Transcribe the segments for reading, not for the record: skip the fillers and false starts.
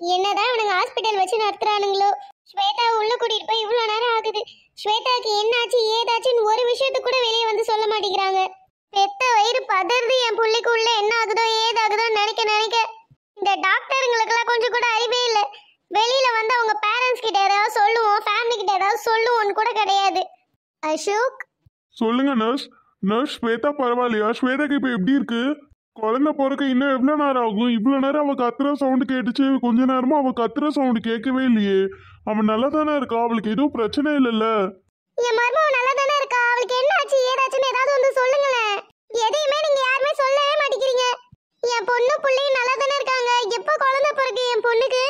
என்னதான் அவனுங்க ஹாஸ்பிட்டல் வச்சு நடத்துறானுங்களோ. ஸ்வேதா உள்ள கூட்டிட்டு போய் இவ்வளவு நேரம் ஆகுது. ஸ்வேதாக்கு என்னாச்சு ஏதாச்சுன்னு ஒரு விஷயத்த கூட வெளியே வந்து சொல்ல மாட்டேங்கிறாங்க. பெத்த வயிறு பதறது என் புள்ளைக்கு உள்ள என்ன ஆகுதோ ஏதாகுதோ நினைக்க நினைக்க. இந்த டாக்டருங்களுக்கெல்லாம் கொஞ்சம் கூட அறிவே இல்லை. வெளியில வந்து அவங்க பேரண்ட்ஸ் கிட்ட ஏதாவது சொல்லுவோம், ஃபேமிலி கிட்ட ஏதாவது சொல்லுவோம்னு கூட கிடையாது. அசோக், சொல்லுங்க நர்ஸ். நர்ஸ் ஸ்வேதா பரவாயில்லையா? ஸ்வேதாக்கு இப்போ எப்படி இருக்கு? குழந்தை பிறக்க இன்னும் எவ்வளோ நேரம் ஆகும்? இவ்வளோ நேரம் அவள் கத்துற சவுண்டு கேட்டுச்சு, கொஞ்ச நேரமா அவள் கத்துற சவுண்டு கேட்கவே இல்லையே. அவன் நல்லா தானே இருக்கா? அவளுக்கு எதுவும் பிரச்சனை இல்லைல்ல? என் மருமக நல்லா தானே இருக்கா. அவளுக்கு என்ன ஆச்சு ஏதாச்சுன்னு ஏதாவது வந்து சொல்லுங்களேன். எதையுமே நீங்க யாருமே சொல்லவே மாட்டேங்கிறீங்க. என் பொண்ணு பிள்ளையும் நல்லா தானே இருக்காங்க. எப்போ குழந்தை பிறகு என் பொண்ணுக்கு?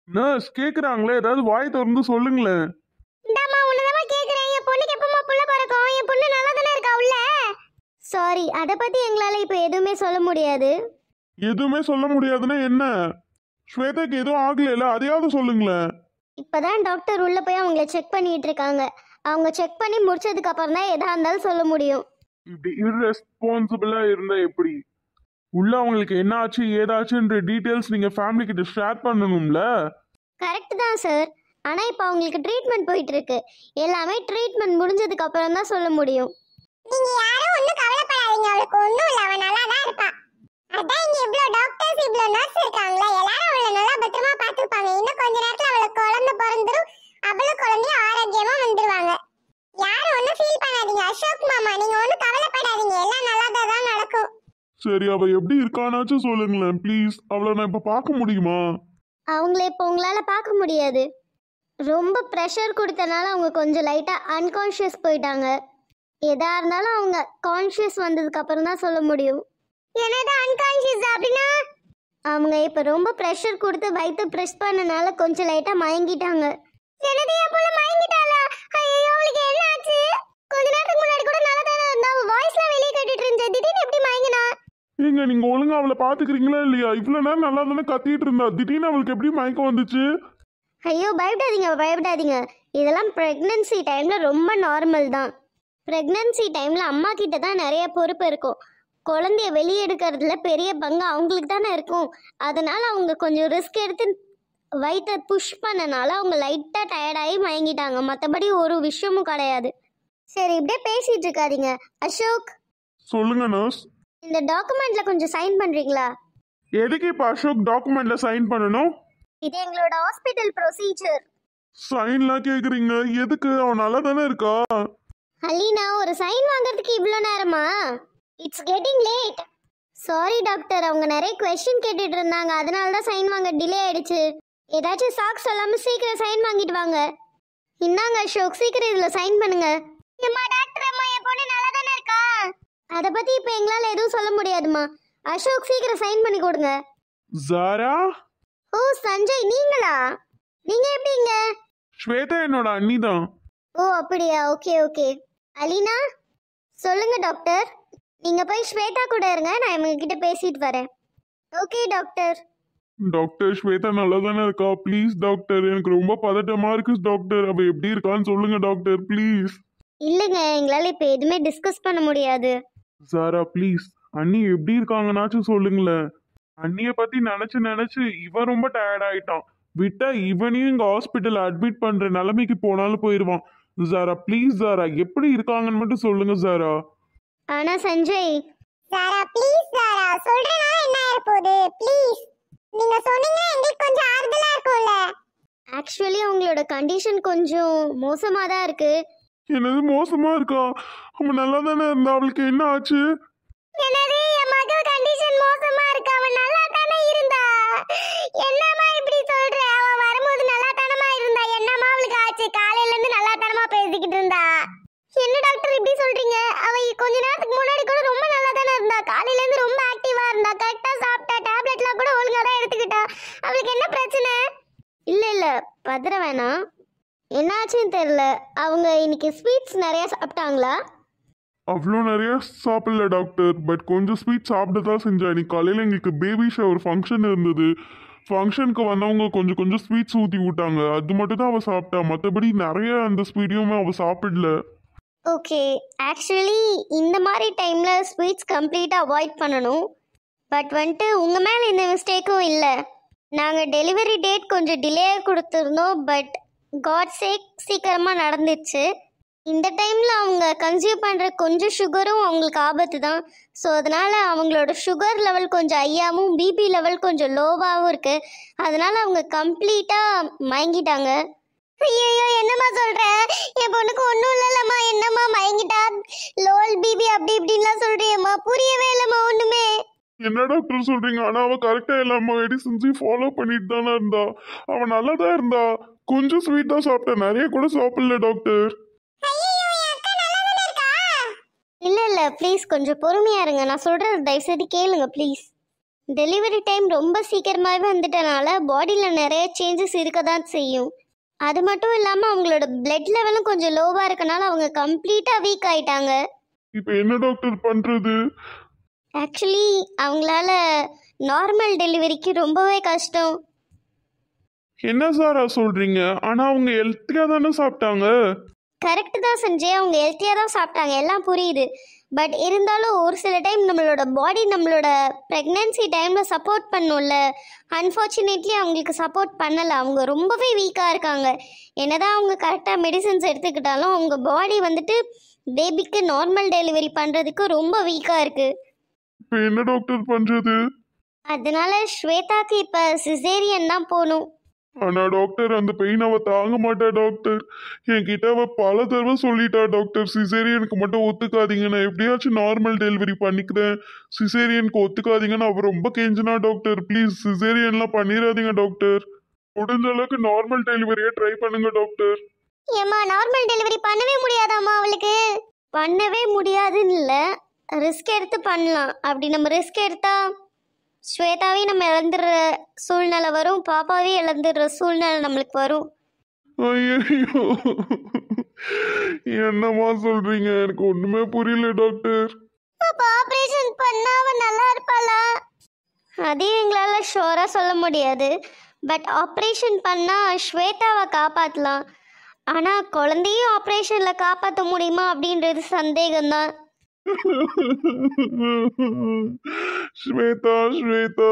நர்ஸ் கேட்குறாங்களே, ஏதாவது வாய் திறந்து சொல்லுங்களேன். இந்தாம்மா உன்னதாம்மா கேட்குறேன். என் பொண்ணுக்கு எப்பமா புள்ள பிறக்கும்? என் பொண்ணு நல்லா தானே இருக்கா உள்ள? சாரி, அதை பத்தி எங்களால இப்போ எதுவுமே சொல்ல முடியாது. எதுவுமே சொல்ல முடியாதுன்னா என்ன? ஸ்வேதாக்கு எதுவும் ஆகலைல, அதையாவது சொல்லுங்களேன். இப்பதான் டாக்டர் உள்ள போய் அவங்கள செக் பண்ணிட்டு இருக்காங்க. அவங்க செக் பண்ணி முடிச்சதுக்கு அப்புறம் தான் எதா இருந்தாலும் சொல்ல முடியும். இப்படி irresponsible-ஆ இருந்தா எப்படி? உள்ள அவங்களுக்கு என்ன ஆச்சு ஏதாச்சுன்ற டீட்டெயில்ஸ் நீங்க ஃபேமிலி கிட்ட ஷேர் பண்ணணும்ல? கரெக்ட் தான் சார். ஆனா இப்போ அவங்களுக்கு ட்ரீட்மெண்ட் போயிட்டு இருக்கு. எல்லாமே ட்ரீட்மெண்ட் முடிஞ்சதுக்கு அப்புறம் தான் சொல்ல முடியும். நீங்க யாரும் ஒண்ணும் கவலைப்படாதீங்க. அவளுக்கு ஒண்ணும் இல்ல. அவ நல்லா தான் இருப்பா. அதான் இங்க இவ்ளோ டாக்டர்ஸ் இவ்ளோ நர்ஸ் இருக்காங்களே, எல்லாரும் அவளை நல்லா பத்திரமா பாத்துப்பாங்க. இன்னும் கொஞ்ச நேரத்துல அவளுக்கு குழந்தை பிறந்துரும். அவளும் குழந்தையும் ஆரோக்கியமா வந்துருவாங்க. யாரும் ஒண்ணும் ஃபீல் பண்ணாதீங்க. அசோக் மாமா, நீங்க ஒண்ணும் கவலைப்படாதீங்க. எல்லாம் நல்லா தான் நடக்கும். சரி, அவ எப்படி இருக்கானாச்சும் சொல்லுங்களேன் ப்ளீஸ். அவளை நான் இப்ப பார்க்க முடியுமா? அவங்கள இப்போ உங்களால பார்க்க முடியாது. ரொம்ப ப்ரெஷர் கொடுத்தனால அவங்க கொஞ்சம் லைட்டா அன்கான்ஷியஸ் போயிட்டாங்க. எதா இருந்தாலும் அவங்க கான்ஷியஸ் வந்ததுக்கு அப்புறம் தான் சொல்ல முடியும். என்னது அன்கான்ஷியஸ் அப்படின்னா? அவங்க இப்ப ரொம்ப ப்ரெஷர் கொடுத்து வயிற்று ப்ரெஸ் பண்ணனால கொஞ்சம் லைட்டா மயங்கிட்டாங்க. என்னது என் புள்ள மயங்கிட்டாளா? ஐயோ, அவளுக்கு என்ன ஆச்சு? கொஞ்ச நேரத்துக்கு முன்னாடி கூட நல்லா தானே இருந்தா. வாய்ஸ்லாம் வெளியே கேட்டுட்டு இருந்துச்சு. திடீர்னு எப்படி மயங்கினா? நீங்க ஒழுங்கா அவளை பாத்துக்கிறீங்களா இல்லையா? இவ்வளவு நேரம் நல்லா தானே கத்திட்டு இருந்தா, திடீர்னு அவளுக்கு எப்படி மயக்கம் வந்துச்சு? ஐயோ, பயப்படாதீங்க பயப்படாதீங்க. இதெல்லாம் ப்ரெக்னன்சி டைம்ல ரொம்ப நார்மல் தான். ப்ரெக்னன்சி டைம்ல அம்மா கிட்ட தான் நிறைய பொறுப்பு இருக்கும். குழந்தைய வெளியே எடுக்கிறதுல பெரிய பங்கு அவங்களுக்கு தானே இருக்கும். அதனால அவங்க கொஞ்சம் ரிஸ்க் எடுத்து வயிற்ற புஷ் பண்ணனால அவங்க லைட்டாக டயர்டாகி மயங்கிட்டாங்க. மற்றபடி ஒரு விஷயமும் கிடையாது. சரி, இப்படியே பேசிட்டு இருக்காதீங்க. அசோக், சொல்லுங்க நர்ஸ். இந்த டாக்குமெண்ட்ல கொஞ்சம் சைன் பண்றீங்களா? எதுக்கு இப்ப அசோக் டாக்குமெண்ட்ல சைன் பண்ணணும்? இது எங்களோட ஹாஸ்பிட்டல் ப்ரொசீஜர். சைன்லாம் கேக்குறீங்க எதுக்கு? அவன் நல்லா தானே இருக்கா? அலீனா, ஒரு சைன் வாங்குறதுக்கு இவ்வளோ நேரமா? It's getting late. Sorry doctor, அவங்க நிறைய கொஸ்டின் கேட்டுட்டு இருந்தாங்க. அதனால தான் சைன் வாங்க டிலே ஆயிடுச்சு. ஏதாச்சும் சாக்கு சொல்லாம சீக்கிரம் சைன் வாங்கிட்டு வாங்க. இந்தாங்க அசோக், சீக்கிரம் இதுல சைன் பண்ணுங்க. அம்மா டாக்டர், அம்மா என் பொண்ணு நல்லா தானே இருக்கா? அதை பத்தி இப்போ எங்களால எதுவும் சொல்ல முடியாதுமா. அசோக், சீக்கிரம் சைன் பண்ணி கொடுங்க. ஜாரா? ஓ சஞ்சய், நீங்களா? நீங்க எப்படிங்க? ஸ்வேதா என்னோட அண்ணி தான். ஓ அப்படியா, ஓகே ஓகே. அலீனா, சொல்லுங்க டாக்டர். நீங்க போய் ஸ்வேதா கூட இருங்க, நான் இவங்க கிட்ட பேசிட்டு வரேன். Okay doctor. டாக்டர், ஸ்வேதா நல்லா தானே இருக்கா? ப்ளீஸ் டாக்டர், எனக்கு ரொம்ப பதட்டமா இருக்கு டாக்டர். அவ எப்படி இருக்கான்னு சொல்லுங்க டாக்டர் ப்ளீஸ். இல்லைங்க, எங்களால் இப்போ எதுவுமே டிஸ்கஸ் பண்ண முடியாது. ஜாரா ப்ளீஸ், அண்ணி எப்படி இருக்காங்கன்னாச்சும் சொல்லுங்களேன். அண்ணிய பத்தி நினைச்சு நினைச்சு இவன் ரொம்ப டயர்ட் ஆயிட்டான். விட்டா இவனையும் இங்க ஹாஸ்பிட்டல் அட்மிட் பண்ற நிலைமைக்கு போனாலும் போயிடுவான். ஜாரா ப்ளீஸ், ஜாரா எப்படி இருக்காங்கன்னு மட்டும் சொல்லுங்க ஜாரா. ஆனா சஞ்சய், சாரா ப்ளீஸ் சாரா, சொல்றேனா என்ன ஆயிர போகுது? ப்ளீஸ் நீங்க சொன்னீங்கன்னா எங்களுக்கு கொஞ்சம் ஆறுதலா இருக்கும்ல. ஆக்சுவலி உங்களோட கண்டிஷன் கொஞ்சம் மோசமா தான் இருக்கு. என்னது மோசமா இருக்கா? அவன் நல்லா தானே இருந்தா, அவளுக்கு என்ன ஆச்சு? என்னது, என் மக கண்டிஷன் மோசமா இருக்கு? அவன் நல்லா தானே இருந்தா. என்னம்மா இப்படி சொல்ற? அவன் வரும்போது நல்லா தானமா இருந்தா. என்னம்மா அவளுக்கு ஆச்சு? காலையில இருந்து நல்லா தானமா பேசிக்கிட்டு இருந்தா. என்ன டாக்டர் இப்படி சொல்றீங்க? அவ கொஞ்ச நேரத்துக்கு முன்னாடி கூட ரொம்ப நல்லா தானே இருந்தா. காலையில இருந்து ரொம்ப ஆக்டிவா இருந்தா. கரெக்டா சாப்பிட்டா. டேப்லெட்லாம் கூட ஒழுங்கா தான் எடுத்துக்கிட்டா. அவளுக்கு என்ன பிரச்சனை? இல்ல இல்ல, பதற வேணாம். என்னாச்சுன்னு தெரியல. அவங்க இன்னைக்கு ஸ்வீட்ஸ் நிறைய சாப்பிட்டாங்களா? அவ்வளோ நிறைய சாப்பிடல டாக்டர், பட் கொஞ்சம் ஸ்வீட் சாப்பிட தான் செஞ்சா. இன்னைக்கு காலையில் எங்களுக்கு பேபி ஷவர் ஃபங்க்ஷன் இருந்தது. ஃபங்க்ஷனுக்கு வந்தவங்க கொஞ்சம் கொஞ்சம் ஸ்வீட்ஸ் ஊற்றி விட்டாங்க. அது மட்டும் தான் அவள் சாப்பிட்டா. மற்றபடி நிறைய அந்த ஸ்வீட்டையுமே அவள் சாப்பிடல. ஓகே, ஆக்சுவலி இந்த மாதிரி டைமில் ஸ்வீட்ஸ் கம்ப்ளீட்டாக அவாய்ட் பண்ணணும். பட் வந்துட்டு உங்கள் மேலே எந்த மிஸ்டேக்கும் இல்லை. நாங்கள் டெலிவரி டேட் கொஞ்சம் டிலே கொடுத்துருந்தோம், பட் காட் சேக் சீக்கிரமாக நடந்துச்சு. இந்த டைமில் அவங்க கன்சியூம் பண்ணுற கொஞ்சம் சுகரும் அவங்களுக்கு ஆபத்து தான். ஸோ அதனால் அவங்களோட சுகர் லெவல் கொஞ்சம் ஹையாகவும் பிபி லெவல் கொஞ்சம் லோவாகவும் இருக்குது. அதனால் அவங்க கம்ப்ளீட்டாக மயங்கிட்டாங்க. ஐயோ, என்னம்மா சொல்கிற? என் பொண்ணுக்கு ஒன்றும் இல்லைல்லம்மா. என்னம்மா மயங்கிட்டா, லோல் பிபி அப்படி இப்படின்லாம் சொல்கிறியம்மா, புரியவே இல்லைம்மா ஒன்றுமே. என்ன டாக்டர் சொல்றீங்க? ஆனா அவ கரெக்டா எல்லா மெடிசன்ஸையும் ஃபாலோ பண்ணிட்டு தானே இருந்தா. அவ நல்லா தான் இருந்தா. கொஞ்சம் ஸ்வீட்டா சாப்பிட்டா, நிறைய கூட சாப்பிடல டாக்டர். இல்லை ப்ளீஸ் கொஞ்சம் பொறுமையாக இருங்க. நான் சொல்கிறது தயவுசெய்து கேளுங்க ப்ளீஸ். டெலிவரி டைம் ரொம்ப சீக்கிரமாகவே வந்துட்டனால பாடியில் நிறைய சேஞ்சஸ் இருக்க தான் செய்யும். அது மட்டும் இல்லாமல் அவங்களோட பிளட் லெவலும் கொஞ்சம் லோவாக இருக்கனால அவங்க கம்ப்ளீட்டாக வீக் ஆயிட்டாங்க. இப்போ என்ன டாக்டர் பண்றது? ஆக்சுவலி அவங்களால நார்மல் டெலிவரிக்கு ரொம்பவே கஷ்டம். என்ன சாரா சொல்றீங்க? ஆனா அவங்க ஹெல்த்தியா தானே சாப்பிட்டாங்க. கரெக்டு தான் சஞ்சய், அவங்க ஹெல்த்தியாக தான் சாப்பிட்டாங்க, எல்லாம் புரியுது. பட் இருந்தாலும் ஒரு சில டைம் நம்மளோட பாடி நம்மளோட ப்ரெக்னென்சி டைமில் சப்போர்ட் பண்ணும்ல. அன்ஃபார்ச்சுனேட்லி அவங்களுக்கு சப்போர்ட் பண்ணலை. அவங்க ரொம்பவே வீக்காக இருக்காங்க. என்னதான் அவங்க கரெக்டாக மெடிசன்ஸ் எடுத்துக்கிட்டாலும் அவங்க பாடி வந்துட்டு பேபிக்கு நார்மல் டெலிவரி பண்ணுறதுக்கு ரொம்ப வீக்காக இருக்குது. இப்போ என்ன டாக்டர் பண்றது? அதனால ஸ்வேதாக்கு இப்போ சிசேரியன் தான் போகணும். ஆனா டாக்டர் அந்த பெயின் அவ தாங்க மாட்டா டாக்டர். என்கிட்ட அவ பல தடவை சொல்லிட்டா டாக்டர், சிசேரியனுக்கு மட்டும் ஒத்துக்காதீங்க, நான் எப்படியாச்சும் நார்மல் டெலிவரி பண்ணிக்கிறேன், சிசேரியனுக்கு ஒத்துக்காதீங்கன்னு அவ ரொம்ப கெஞ்சினா டாக்டர். ப்ளீஸ் சிசேரியன்லாம் பண்ணிடாதீங்க டாக்டர். முடிஞ்ச அளவுக்கு நார்மல் டெலிவரியை ட்ரை பண்ணுங்க டாக்டர். ஏம்மா நார்மல் டெலிவரி பண்ணவே முடியாதாம்மா அவளுக்கு? பண்ணவே முடியாதுன்னு இல்லை, ரிஸ்க் எடுத்து பண்ணலாம். அப்படி நம்ம ரிஸ்க் எடுத்தா ஸ்வேதாவே நம்ம இழந்துடுற சூழ்நிலை வரும், பாப்பாவே இழந்துடுற சூழ்நிலை நம்மளுக்கு வரும். ஐயோ, என்னம்மா சொல்றீங்க? எனக்கு ஒண்ணுமே புரியல டாக்டர். அப்ப ஆபரேஷன் பண்ணா அவ நல்லா இருப்பாளா? அதையும் எங்களால் ஷோராக சொல்ல முடியாது. பட் ஆப்ரேஷன் பண்ணால் ஸ்வேதாவை காப்பாற்றலாம். ஆனால் குழந்தையும் ஆப்ரேஷனில் காப்பாற்ற முடியுமா அப்படின்றது சந்தேகம்தான். ஸ்வேதா ஸ்வேதா,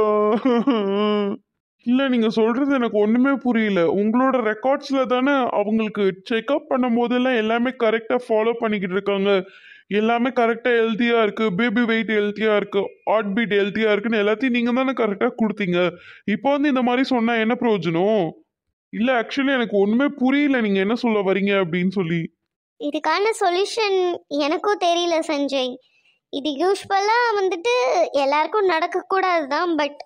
இல்ல நீங்க சொல்றது எனக்கு ஒண்ணுமே புரியல. உங்களோட ரெக்கார்ட்ஸ்ல தானே அவங்களுக்கு செக்அப் பண்ணும் போதெல்லாம் எல்லாமே கரெக்டா ஃபாலோ பண்ணிக்கிட்டு இருக்காங்க, எல்லாமே கரெக்டா ஹெல்த்தியா இருக்கு, பேபி வெயிட் ஹெல்த்தியா இருக்கு, ஹார்ட் பீட் ஹெல்த்தியா இருக்குன்னு எல்லாத்தையும் நீங்க தானே கரெக்டா கொடுத்தீங்க. இப்போ வந்து இந்த மாதிரி சொன்னா என்ன பிரயோஜனம்? இல்ல ஆக்சுவலி எனக்கு ஒண்ணுமே புரியல நீங்க என்ன சொல்ல வரீங்க அப்படின்னு சொல்லி. இதுக்கான சொல்யூஷன் எனக்கும் தெரியல சஞ்சய். இது யூஸ்வலாக வந்துட்டு எல்லாருக்கும் நடக்கக்கூடாது தான். பட்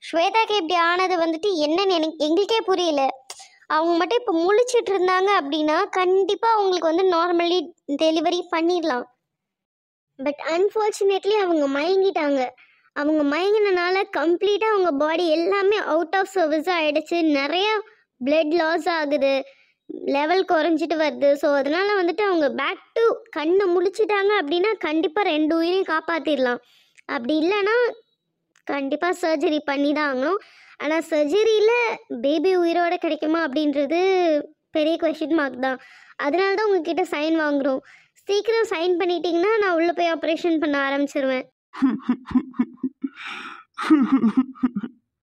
ஸ்வேதாக்கு இப்படி ஆனது வந்துட்டு என்னன்னு எங்களுக்கே புரியல. அவங்க மட்டும் இப்போ முழிச்சிட்டு இருந்தாங்க அப்படின்னா கண்டிப்பாக அவங்களுக்கு வந்து நார்மலி டெலிவரி பண்ணிடலாம். பட் அன்ஃபார்ச்சுனேட்லி அவங்க மயங்கிட்டாங்க. அவங்க மயங்கினால கம்ப்ளீட்டாக அவங்க பாடி எல்லாமே அவுட் ஆஃப் சர்வீஸாக ஆகிடுச்சு. நிறையா பிளட் லாஸ் ஆகுது, லெவல் குறைஞ்சிட்டு வருது. ஸோ அதனால் வந்துட்டு அவங்க பேக் டு கண்ணை முழிச்சிட்டாங்க அப்படின்னா கண்டிப்பாக 2 உயிரையும் காப்பாற்றிடலாம். அப்படி இல்லைன்னா கண்டிப்பாக சர்ஜரி பண்ணி தான் ஆகணும். ஆனால் சர்ஜரியில் பேபி உயிரோடு கிடைக்குமா அப்படின்றது பெரிய கொஷின் மார்க் தான். அதனால தான் உங்ககிட்ட சைன் வாங்குகிறோம். சீக்கிரம் சைன் பண்ணிட்டீங்கன்னா நான் உள்ளே போய் ஆப்ரேஷன் பண்ண ஆரம்பிச்சிருவேன்.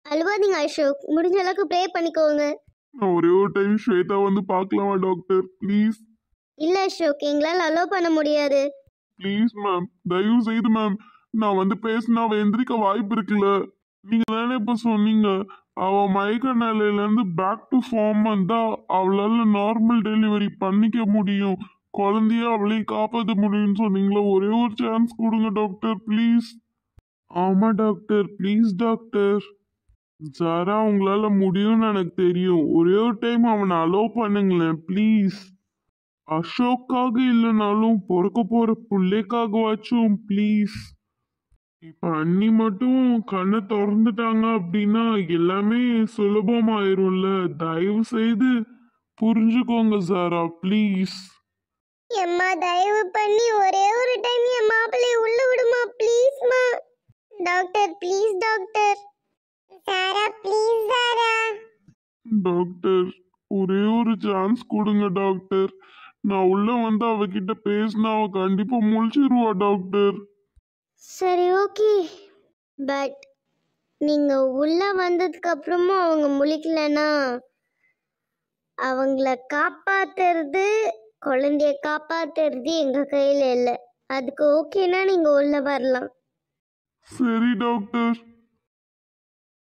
அழுவாதீங்க அசோக், முடிஞ்ச அளவுக்கு ப்ரே பண்ணிக்கோங்க. நான் ஒரே ஒரு டைம் ஸ்வேதா வந்து பார்க்கலாமா டாக்டர் ப்ளீஸ்? இல்லை அசோக், எங்களால் அலோவ் பண்ண முடியாது. ப்ளீஸ் மேம், தயவு செய்து மேம், நான் வந்து பேசினா அவ எந்திரிக்க வாய்ப்பு இருக்குல்ல. நீங்க தானே இப்ப சொன்னீங்க அவ மயக்க நிலையிலேருந்து பேக் டு ஃபார்ம் வந்தா அவளால நார்மல் டெலிவரி பண்ணிக்க முடியும், குழந்தைய அவளையும் காப்பாற்ற முடியும்னு சொன்னீங்களா. ஒரே ஒரு சான்ஸ் கொடுங்க டாக்டர் ப்ளீஸ். ஆமா டாக்டர் ப்ளீஸ் டாக்டர். சாரா உங்களால முடியும்னு எனக்கு தெரியும், ஒரே ஒரு டைம் அவனை அலோவ் பண்ணுங்களேன் ப்ளீஸ். அசோக்காக இல்லைனாலும் பிறக்க போற பிள்ளைக்காகவாச்சும் ப்ளீஸ். இப்ப அண்ணி மட்டும் கண்ணை திறந்துட்டாங்க அப்படின்னா எல்லாமே சுலபமாயிரும்ல. தயவு செய்து புரிஞ்சுக்கோங்க சாரா ப்ளீஸ். எம்மா தயவு பண்ணி ஒரே ஒரு டைம் என் மாப்பிள்ளை உள்ள விடுமா ப்ளீஸ்மா. Doctor please doctor. சாரா ப்ளீஸ் சாரா. டாக்டர் ஒரே ஒரு சான்ஸ் கொடுங்க டாக்டர். நான் உள்ள வந்து அவகிட்ட பேசினா அவ கண்டிப்பா முழிச்சிருவா டாக்டர். சரி ஓகே, பட் நீங்க உள்ள வந்ததுக்கு அப்புறமும் அவங்க முழிக்கலன்னா அவங்கள காப்பாத்துறது, குழந்தைய காப்பாத்துறது எங்க கையில இல்லை. அதுக்கு ஓகேனா நீங்க உள்ள வரலாம். சரி டாக்டர்.